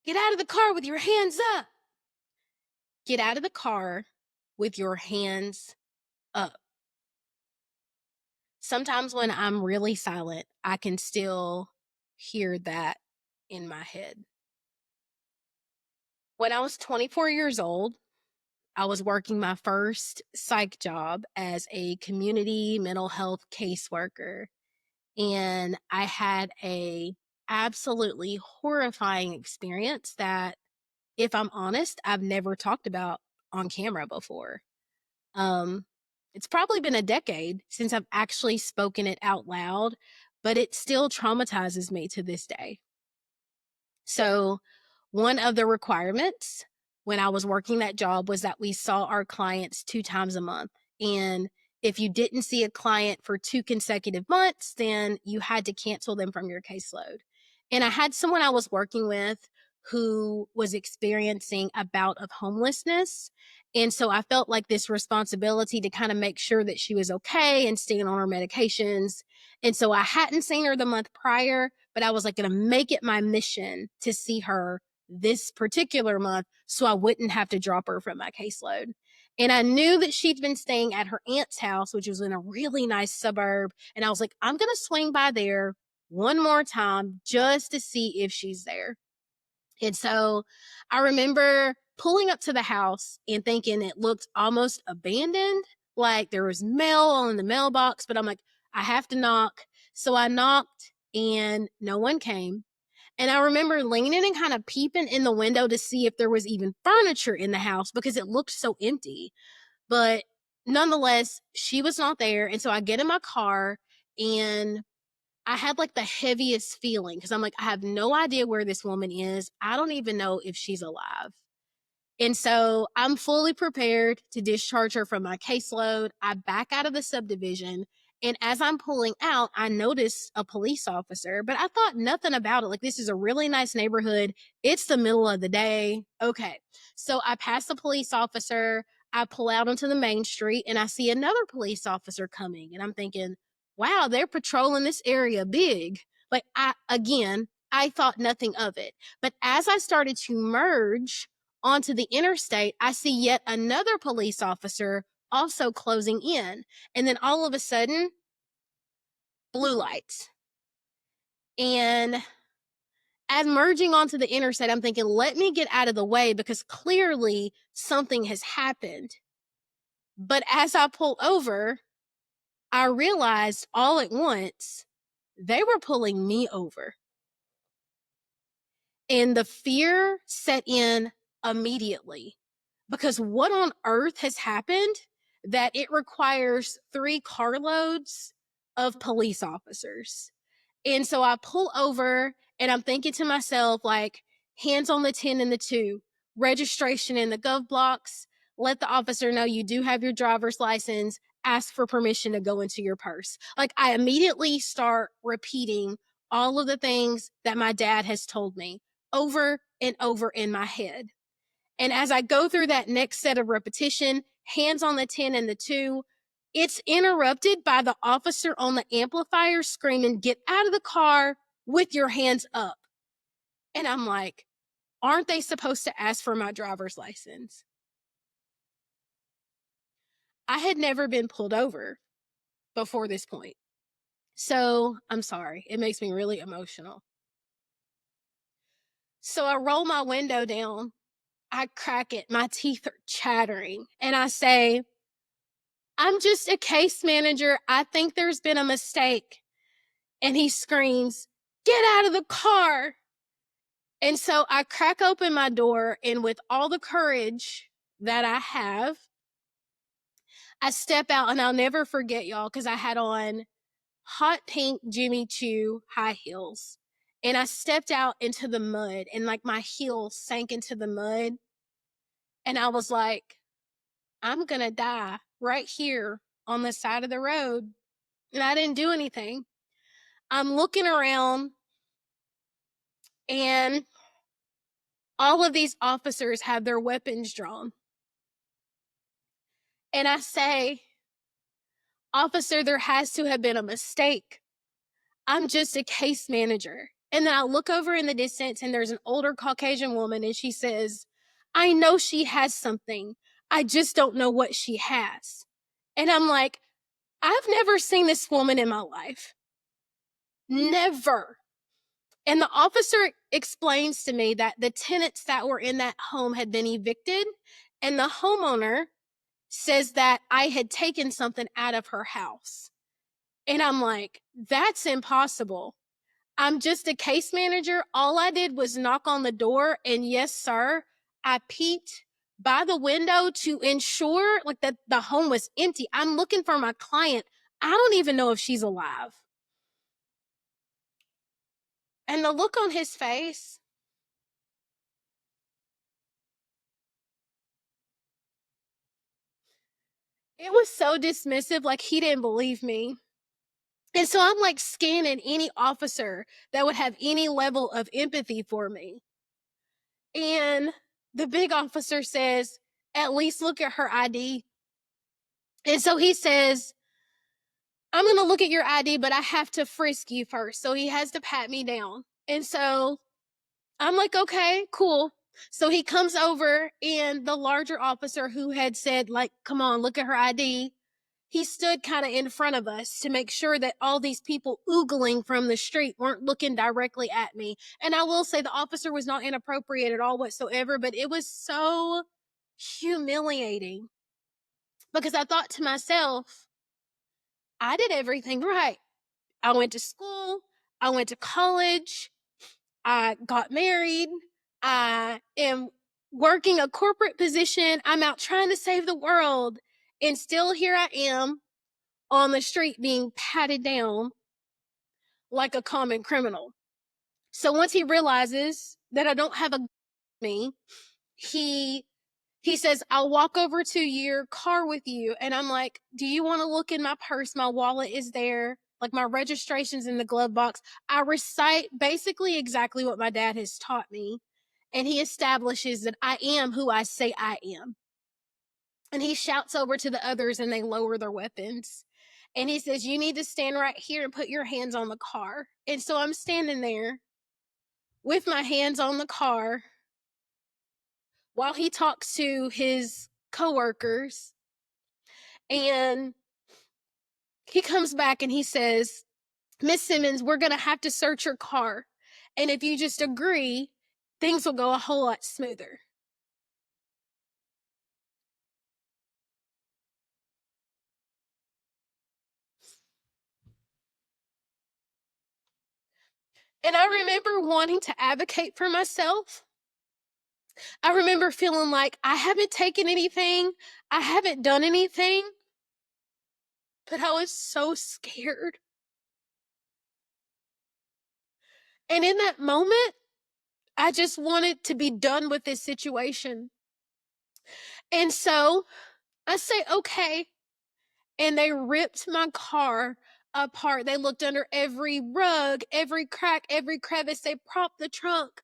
Get out of the car with your hands up. Get out of the car with your hands up. Sometimes when I'm really silent, I can still hear that in my head. When I was 24 years old, I was working my first psych job as a community mental health caseworker, and I had a absolutely horrifying experience that, if I'm honest, I've never talked about on camera before. Um, it's probably been a decade since I've actually spoken it out loud, but it still traumatizes me to this day. So, one of the requirements when I was working that job was that we saw our clients 2 times a month. And if you didn't see a client for 2 consecutive months, then you had to cancel them from your caseload. And I had someone I was working with who was experiencing a bout of homelessness. And so I felt like this responsibility to kind of make sure that she was okay and staying on her medications. And so I hadn't seen her the month prior, but I was like going to make it my mission to see her this particular month so I wouldn't have to drop her from my caseload. And I knew that she'd been staying at her aunt's house, which was in a really nice suburb. And I was like, I'm going to swing by there one more time just to see if she's there. And so I remember pulling up to the house and thinking it looked almost abandoned. Like there was mail in the mailbox, but I'm like, I have to knock. So I knocked and no one came. And I remember leaning and kind of peeping in the window to see if there was even furniture in the house because it looked so empty. But nonetheless, she was not there. And so I get in my car and I had like the heaviest feeling because I'm like, I have no idea where this woman is. I don't even know if she's alive. And so I'm fully prepared to discharge her from my caseload. I back out of the subdivision. And as I'm pulling out, I noticed a police officer, but I thought nothing about it. Like, this is a really nice neighborhood. It's the middle of the day. Okay. So I pass the police officer. I pull out onto the main street and I see another police officer coming. And I'm thinking, wow, they're patrolling this area big. Like, I thought nothing of it. But as I started to merge onto the interstate, I see yet another police officer also closing in. And then all of a sudden, blue lights. And as merging onto the interstate, I'm thinking, let me get out of the way because clearly something has happened. But as I pull over, I realized all at once they were pulling me over. And the fear set in immediately because what on earth has happened that it requires 3 carloads of police officers? And so I pull over and I'm thinking to myself, like, hands on the 10 and the 2, registration in the gov blocks, let the officer know you do have your driver's license, ask for permission to go into your purse. Like, I immediately start repeating all of the things that my dad has told me over and over in my head. And as I go through that next set of repetition, hands on the 10 and the 2, it's interrupted by the officer on the amplifier screaming, get out of the car with your hands up. And I'm like, aren't they supposed to ask for my driver's license? I had never been pulled over before this point. So I'm sorry. It makes me really emotional. So I roll my window down. I crack it. My teeth are chattering. And I say, I'm just a case manager. I think there's been a mistake. And he screams, get out of the car. And so I crack open my door, and with all the courage that I have, I step out, and I'll never forget, y'all, because I had on hot pink Jimmy Choo high heels. And I stepped out into the mud, and like my heels sank into the mud. And I was like, I'm going to die right here on the side of the road. And I didn't do anything. I'm looking around, and all of these officers have their weapons drawn. And I say, officer, there has to have been a mistake. I'm just a case manager. And then I look over in the distance and there's an older Caucasian woman and she says, I know she has something. I just don't know what she has. And I'm like, I've never seen this woman in my life. Never. And the officer explains to me that the tenants that were in that home had been evicted, and the homeowner says that I had taken something out of her house. And I'm like, that's impossible. I'm just a case manager. All I did was knock on the door, and yes, sir, I peeked by the window to ensure like that the home was empty. I'm looking for my client. I don't even know if she's alive. And the look on his face, it was so dismissive, like he didn't believe me. And so I'm like scanning any officer that would have any level of empathy for me. And the big officer says, at least look at her ID. And so he says, I'm going to look at your ID, but I have to frisk you first. So he has to pat me down. And so I'm like, okay, cool. So he comes over, and the larger officer who had said, like, come on, look at her ID, he stood kind of in front of us to make sure that all these people oogling from the street weren't looking directly at me. And I will say the officer was not inappropriate at all whatsoever, but it was so humiliating because I thought to myself, I did everything right. I went to school, I went to college, I got married, I am working a corporate position, I'm out trying to save the world, and still here I am on the street being patted down like a common criminal. So once he realizes that I don't have a me, he he says, I'll walk over to your car with you. And I'm like, do you want to look in my purse? My wallet is there. Like my registration's in the glove box. I recite basically exactly what my dad has taught me. And he establishes that I am who I say I am. And he shouts over to the others and they lower their weapons. And he says, you need to stand right here and put your hands on the car. And so I'm standing there with my hands on the car while he talks to his coworkers. And he comes back and he says, Miss Simmons, we're going to have to search your car. And if you just agree, things will go a whole lot smoother. And I remember wanting to advocate for myself. I remember feeling like I haven't taken anything, I haven't done anything, but I was so scared. And in that moment, I just wanted to be done with this situation. And so I say, okay. And they ripped my car apart. They looked under every rug, every crack, every crevice. They propped the trunk.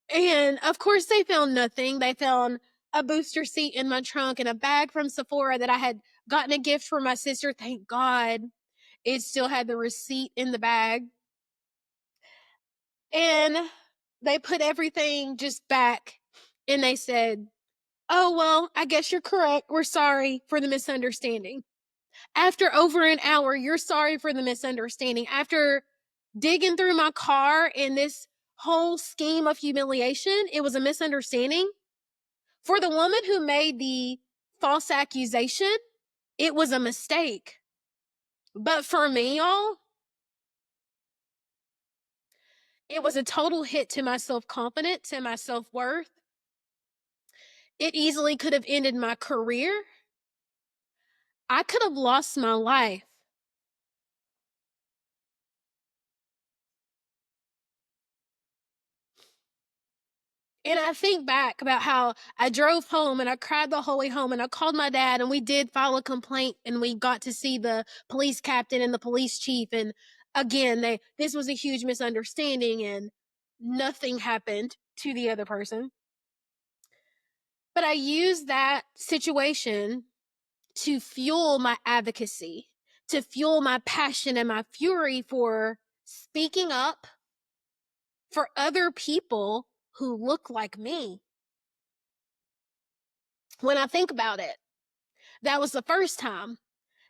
And of course, they found nothing. They found a booster seat in my trunk and a bag from Sephora that I had gotten a gift for my sister. Thank God it still had the receipt in the bag. And they put everything just back and they said, oh, well, I guess you're correct. We're sorry for the misunderstanding. After over an hour, you're sorry for the misunderstanding. After digging through my car in this whole scheme of humiliation, it was a misunderstanding. For the woman who made the false accusation, it was a mistake. But for me, y'all, it was a total hit to my self-confidence and my self-worth. It easily could have ended my career. I could have lost my life. And I think back about how I drove home and I cried the whole way home and I called my dad and we did file a complaint and we got to see the police captain and the police chief. And again, this was a huge misunderstanding and nothing happened to the other person. But I used that situation to fuel my advocacy, to fuel my passion and my fury for speaking up for other people who look like me. When I think about it, that was the first time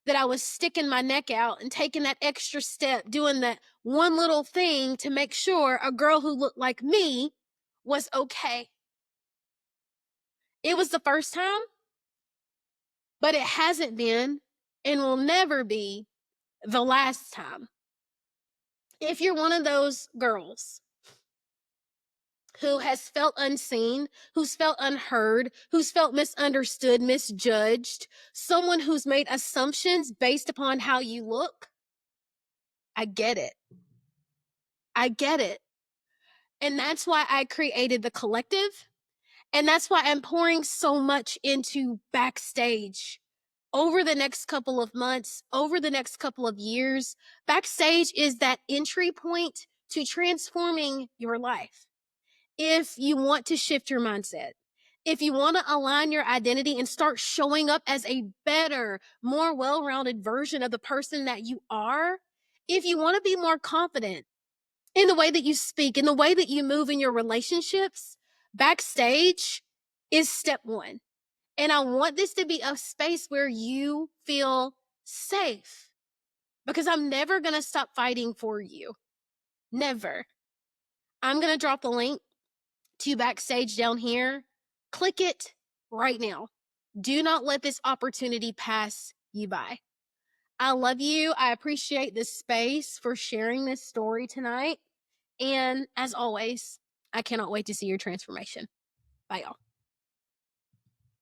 that I was sticking my neck out and taking that extra step, doing that one little thing to make sure a girl who looked like me was okay. It was the first time, but it hasn't been and will never be the last time. If you're one of those girls who has felt unseen, who's felt unheard, who's felt misunderstood, misjudged, someone who's made assumptions based upon how you look, I get it. I get it. And that's why I created the collective. And that's why I'm pouring so much into Backstage over the next couple of months, over the next couple of years. Backstage is that entry point to transforming your life. If you want to shift your mindset, if you want to align your identity and start showing up as a better, more well rounded version of the person that you are, if you want to be more confident in the way that you speak, in the way that you move in your relationships, Backstage is step one. And I want this to be a space where you feel safe because I'm never going to stop fighting for you. Never. I'm going to drop the link to Backstage down here. Click it right now. Do not let this opportunity pass you by. I love you. I appreciate this space for sharing this story tonight. And as always, I cannot wait to see your transformation. Bye, y'all.